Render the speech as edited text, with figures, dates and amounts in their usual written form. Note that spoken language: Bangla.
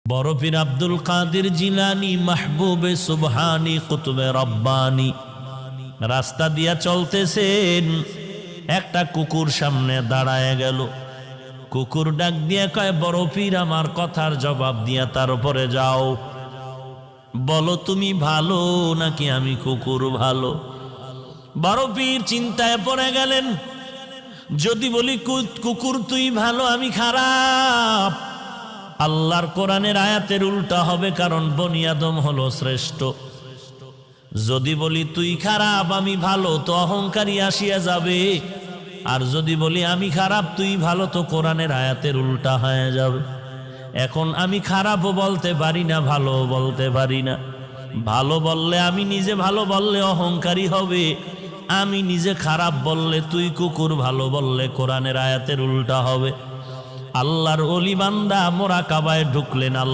বড় পীর আব্দুল কাদের জিলানী মাহবুবে সুবহানী কুতুবে রব্বানী রাস্তা দিয়া চলতেছেন, একটা কুকুর সামনে দাঁড়ায় গেল। কুকুর ডাক দিয়া কয়, বড় পীর আমার কথার জবাব দিয়া তার উপরে যাও, বলো তুমি ভালো নাকি আমি কুকুর ভালো? বড় পীর চিন্তায় পড়ে গেলেন, যদি বলি কুকুর তুই ভালো আমি খারাপ, আল্লাহর কোরআনের আয়াতের উল্টা হবে, কারণ বনি আদম হলো শ্রেষ্ঠ। যদি বলি তুই খারাপ আমি ভালো, তো অহংকারী আসিয়া যাবে। আর যদি বলি আমি খারাপ তুই ভালো, তো কোরআনের আয়াতের উল্টা হয়ে যাবে। এখন আমি খারাপও বলতে পারি না, ভালো বলতে পারি না। ভালো বললে আমি নিজে ভালো বললে অহংকারী হবে, আমি নিজে খারাপ বললে তুই কুকুর ভালো বললে কোরআনের আয়াতের উল্টা হবে। আল্লাহর ওলি বান্দা মোরাকাবায় ঢুকলেন। আল্লাহ